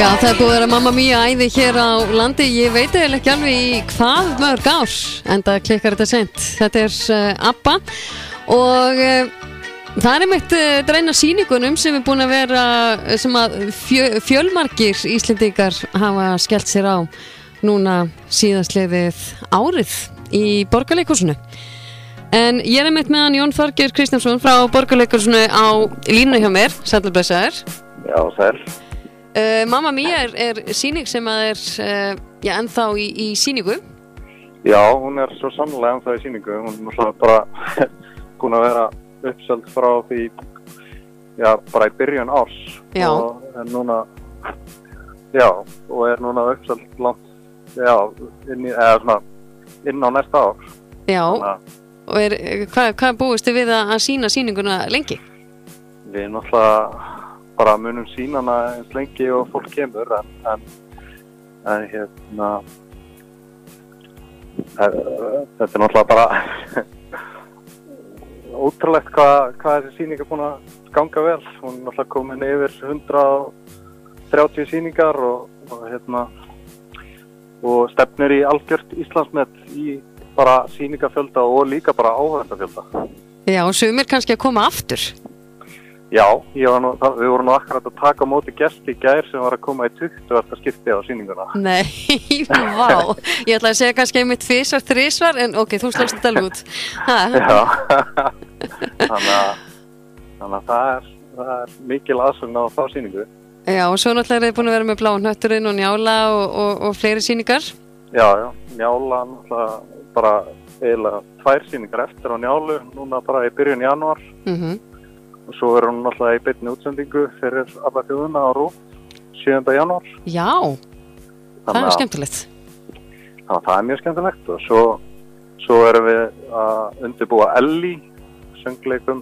Já, það búið að vera Mamma Mia æði hér á landi. Ég veit eiginlega ekki alveg í hvað mörg ár, en það klikkar þetta sent. Þetta ABBA og það einmitt dreina sýningunum sem búin að vera, sem að fjölmargir Íslendingar hafa skellt sér á núna síðastliðið árið í Borgarleikhúsinu. En ég einmitt með hann Jón Þorgeir Kristjánsson frá Borgarleikhúsinu á línu hjá mér. Sæll og blessaður. Já, sæll. Mamma Mia sýning sem að ennþá í sýningu. Já, hún svo sannlega ennþá í sýningu. Hún bara búin að vera uppseld frá því bara í byrjun árs. Já. Og er núna uppseld langt inn á næsta ár. Já. Og hvað búist þið við að sýna sýninguna lengi? Við náttúrulega bara munum sýna hana eins lengi og fólk kemur en þetta náttúrulega bara ótrúlegt hvað þessi sýning búin að ganga vel. Hún náttúrulega komin yfir 130 sýningar og stefnir í algjört Íslandsmet í bara sýningafjölda og líka bara áhörendafjölda. Já, og sumir kannski að koma aftur. Já, við vorum nú akkurat að taka á móti gesti í gær sem var að koma í 20. skipti á sýninguna. Nei, vá. Ég ætla að segja kannski einmitt 2, 3, en ok, þú slóst þetta alveg út. Já, þannig að það er mikil aðsvögn á þá sýningu. Já, og svo náttúrulega er þið búin að vera með Bláa hnötturinn og Njála og fleiri sýningar. Já, Njála náttúrulega bara eiginlega 2 sýningar eftir á Njálu, núna bara í byrjun janúar. Og svo hún náttúrulega í beinni útsendingu fyrir alla þjóðuna á RÚV 7. janúar. Já, það er skemmtilegt. Það er mjög skemmtilegt og svo erum við að undirbúa Elli, söngleikum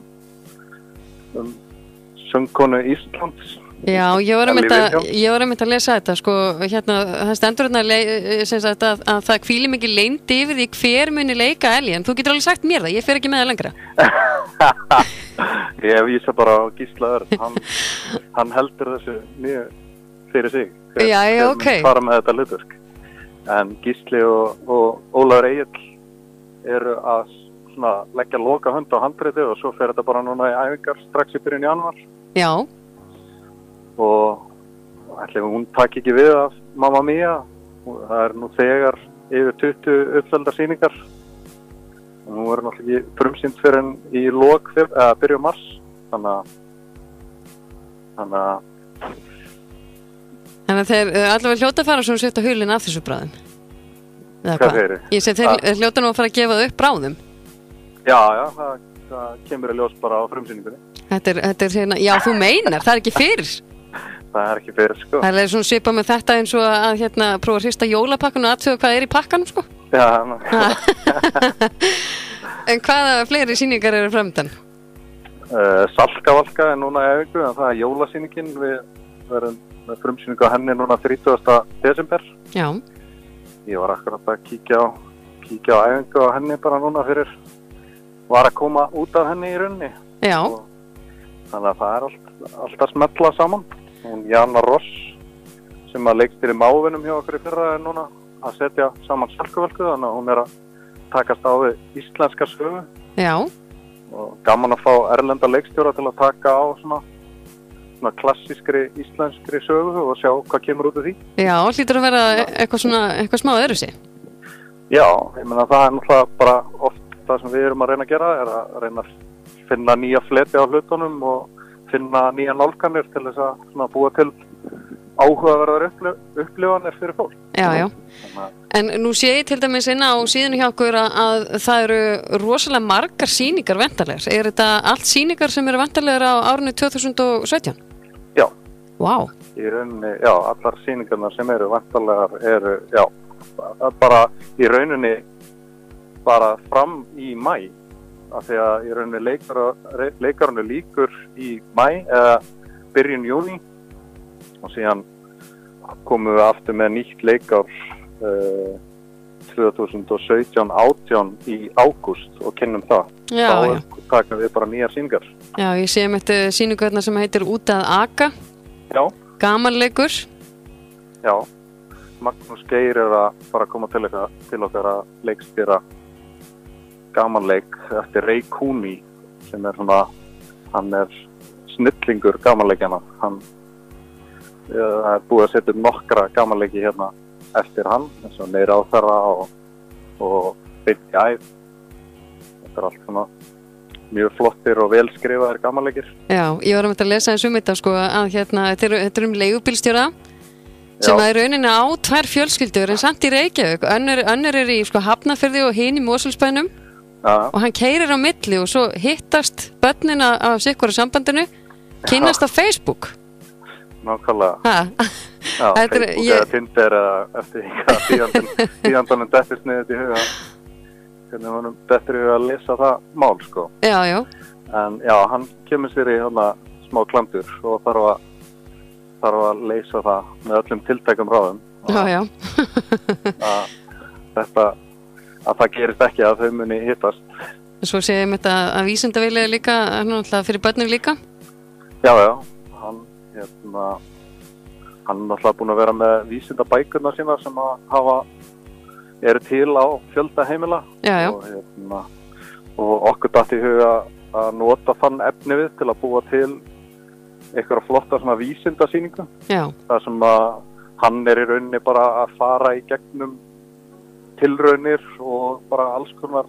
söngkonu Íslands. Já, ég var einmitt að lesa þetta, sko, það stendur að það hvílir mikið leynd yfir því hver muni leika Elli, en þú getur alveg sagt mér það, ég fer ekki með það lengra. Ég vísa bara á Gísla Örn, hann heldur þessu mjög fyrir sig. Já, ok. Fara með þetta hlutverk. En Gísli og Ólafur Egill eru að leggja loka hönd á handriti og svo fer þetta bara núna í æfingar strax í byrjun janúar. Já. Og ætli hún taki ekki við af Mamma Mia. Það er nú þegar yfir 20 uppseldar sýningar. Og nú er náttúrulega ekki frumsýnd fyrir en í byrjun mars. Þannig að þeir allavega hljóta að fara svona setja hulinn af þessu bráðum. Hvað þeir? Ég segi þeir hljóta nú að fara að gefa það upp bráðum. Já, það kemur í ljós bara á frumsýningunni. Þetta er já, þú meinar, það er ekki fyrir. Það er ekki fyrir, sko. Það er svona svipað með þetta eins og að prófa að hrista jólapakkan og aðtöga hvað er í pakkanum, sko. Já, En hvaða fleiri sýningar eru framöndan? Salkavalka er núna í æfingu, en það er jólasýningin. Við verðum með frumsýningu á henni núna 30. desember. Já. Ég var akkurat að kíkja á æfingu á henni bara núna var að koma út af henni í rauninni. Já. Þannig að það er allt að smetla saman. Hún Jana Ross sem að leikstýri Mávinum hjá okkur í fyrra er núna að setja saman Salkavalku, þannig að hún er að takast á við íslenska sögu. Já. Og gaman að fá erlenda leikstjóra til að taka á svona klassískri íslenskri sögu og sjá hvað kemur út af því. Já, hlýtur að vera eitthvað smá öðruvísi. Já, ég meina það er náttúrulega bara oft það sem við erum að reyna að gera er að reyna að finna nýja fleti á hlutunum og finna nýja nálganir til þess að búa til áhugaverðar upplifanir fyrir fólk. Já. En nú sé ég til dæmis inn á síðunni hjá okkur að það eru rosalega margar sýningar væntanlegar. Er þetta allt sýningar sem eru væntanlegar á árinu 2017? Já. Vá. Í rauninni, allar sýningarnar sem eru væntanlegar eru, bara í rauninni bara fram í maí. Af því að í rauninni leikarunni líkur í maí eða byrjun júní og síðan komum við aftur með nýtt leikár 2017-18 í ágúst og kynnum það. Þá takum við bara nýjar sýningar. Já, ég sé um þetta sýningu sem heitir Út að aka. Já. Gamanleikur. já, Magnús Geir að fara að koma til okkar að leikstýra gamanleik eftir Ray Cooney sem svona, hann snillingur gamanleikjana. Það búið að setja nokkra gamanleiki hérna eftir hann, eins og Neyra Áþarra og Beint í æð. Þetta allt svona mjög flottir og velskrifaðir gamanleikir. Já, ég var að lesa eins þetta sko, að þetta leigubílstjóra sem að í rauninni á 2 fjölskyldur en samt í Reykjavík. Önnur í sko, Hafnarfirði og hin í Mosfellsbænum. Og hann keyrir á milli og svo hittast börnin af sikkur sambandinu, kynnast á Facebook. Nákvæmlega. Já, Facebook eða Tinder eða eftir tíðandanum dettur sniðið í huga. Hvernig honum dettur í huga að lesa það mál, sko. Já, já. En já, hann kemur sér í hana smá klandur og þarf að leysa það með öllum tiltækum ráðum. Já, já. Að það gerist ekki að þau muni hittast. Svo séum þetta að vísindavilja líka, fyrir börnum líka? Já, hann náttúrulega búinn að vera með vísindabækurnar sína sem eru til á fjölda heimila. Já. Og okkur datt í huga að nota þann efni við til að búa til einhverja flotta svona vísindasýningu. Já. Það sem að hann í rauninni bara að fara í gegnum tilraunir og bara alls konar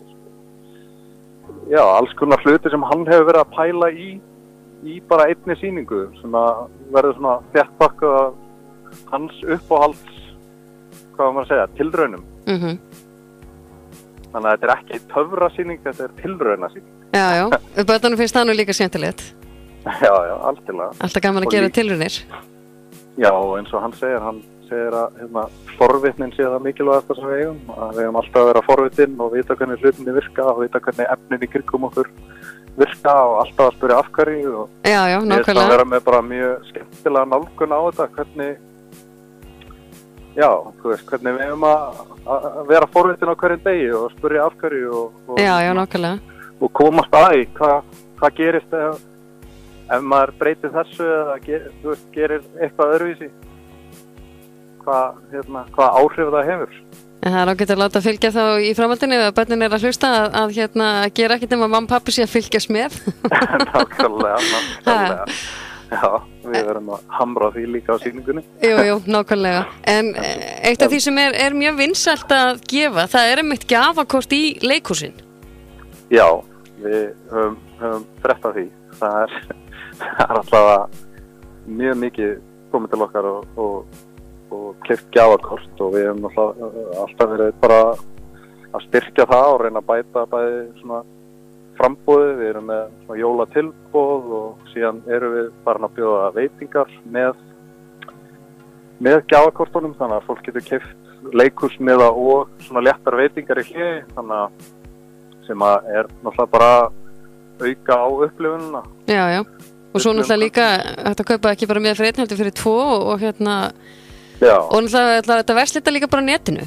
hluti sem hann hefur verið að pæla í bara einni sýningu sem að verður svona þéttpakkuð af hans uppáhalds, hvað maður að segja, tilraunum. Þannig að þetta ekki töfrasýning, þetta tilraunasýning. Já, börnunum finnst það nú líka skemmtilegt. Já, alltilega. Alltaf gaman að gera tilraunir. Já, eins og hann segir að forvitnin sé það mikilvægast sem við eigum, að við eigum alltaf að vera forvitin og vita hvernig hlutinni virka og vita hvernig efnin í kringum okkur virka og alltaf að spyrja af hverju og já, nákvæmlega. Ég að vera með bara mjög skemmtilega nálgun á þetta, hvernig við eigum að vera forvitin á hverjum degi og spyrja af hverju og já, nákvæmlega. Og komast að hvað gerist ef maður breytir þessu eða gerir eitthvað öðruvísi. Hvað áhrif það hefur. En það ágætt að láta fylgja þá í framhaldinu ef börnin að hlusta að gera ekkert nema mamma og pappi sé að fylgjast með. Nákvæmlega. Já, við verðum að hamra því líka á sýningunni. Jú, nákvæmlega. En eitt af því sem er mjög vinsælt að gefa, það einmitt gjafakort í leikhúsin. Já, við höfum frétt af því. Það er alltaf mjög mikið komið til okkar og keypt gjafakort og við höfum alltaf verið bara að styrkja það og reyna að bæta bæði svona frambúði. Við erum með svona jólatilboð og síðan erum við farin að bjóða veitingar með gjafakortunum, þannig að fólk getur keypt leikhúsmiða og svona léttar veitingar í hléi, þannig að sem að náttúrulega bara auka á upplifunina. Já. Og svo náttúrulega líka hægt að kaupa ekki bara með fyrir einn heldur fyrir 2 og Já. Og náttúrulega þetta verslita líka bara á netinu.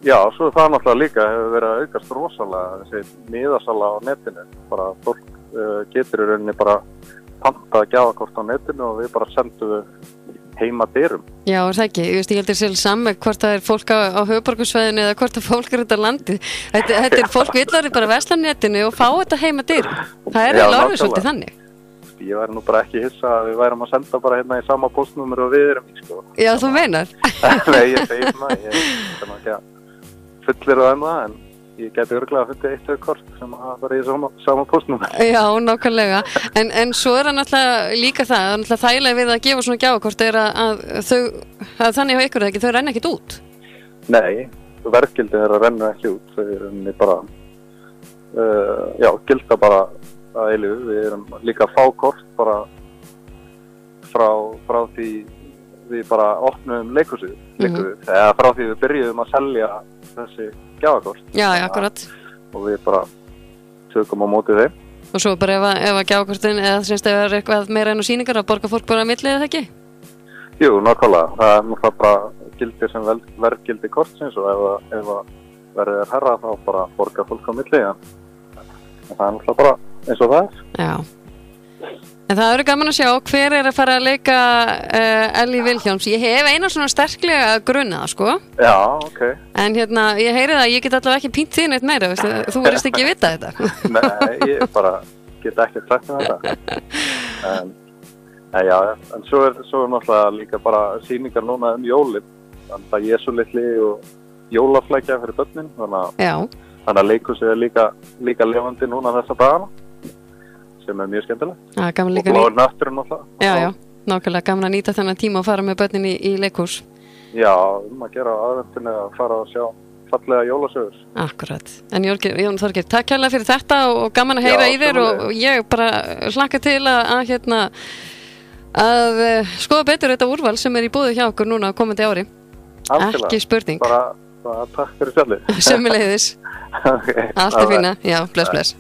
Já, svo það náttúrulega líka hefur verið að aukast rosalega þessi miðasala á netinu. Bara fólk getur í rauninni bara pantað gjafakort á netinu og við bara sendum heima dyrum. Já, það ekki. Ég heldur sér saman hvort það fólk á höfuðborgarsvæðinu eða hvort það fólk út á landi. Þetta fólk vill bara versla á netinu og fá þetta heima dyrum. Það eiginlega orðið svolítið þannig. Ég væri nú bara ekki hissa að við værum að senda bara hérna í sama postnúmer og við erum í, sko. Já, þú meinar? Nei, ég segi svona, ég er ekki að fullir það en ég geti örugglega að fundið 1 kort sem var í sama postnúmer. Já, nákvæmlega. En svo það náttúrulega líka það náttúrulega þægilega við að gefa svona gjafakort að þannig hjá ykkur ekki, þau renna ekkit út. Nei, verðgildin að renna ekki út, þau eru bara, gilda bara að eilífu. Við erum líka að fá kort bara frá því við bara opnum leikhúsið, eða frá því við byrjuðum að selja þessi gjafakort. Já, akkurat. Og við bara tökum á móti þeim. Og svo bara ef að gjafakortin eða semst ef það er eitthvað meira enn á sýningar að borga fólk bara að milli eða ekki? Jú, nákvæmlega. Það er náttúrulega bara gildir sem verðgildi kortsins og ef verðið herra þá bara borga fólk á milli. En það er náttúrulega bara eins og það er. Já. En það eru gaman að sjá hver að fara að leika Ellý Vilhjálms. Ég hef eina svona sterklega grunnaða, sko. Já, ok. En ég heyri það, ég get allavega ekki pínt þín eitt meira, veistu, þú verðist ekki vita þetta. Nei, ég bara get ekki sagt með þetta. En svo er náttúrulega líka bara sýningar núna jólin. Þannig að Jesú litli og jólaflækja fyrir börnin. Þannig að leikhúsið er líka lifandi núna þessa dagana. Sem er mjög skemmtilegt. Já, gaman líka og náttúrun náttúrulega. Já, nákvæmlega gaman að nýta þennan tíma og fara með börnin í leikhús. Já, að gera aðventunni að fara að sjá fallega jólasögur. Akkurat. En Jón Þorgeir, takk kærlega fyrir þetta og gaman að heyra í þér og ég bara hlakka til að skoða betur þetta úrval sem er í boði hjá okkur núna á komandi ári. Alkjörlega. Ekki spurning. Bara takk fyrir fjallið. Sömuleiðis. Okay. Allt er fína. Já, bless.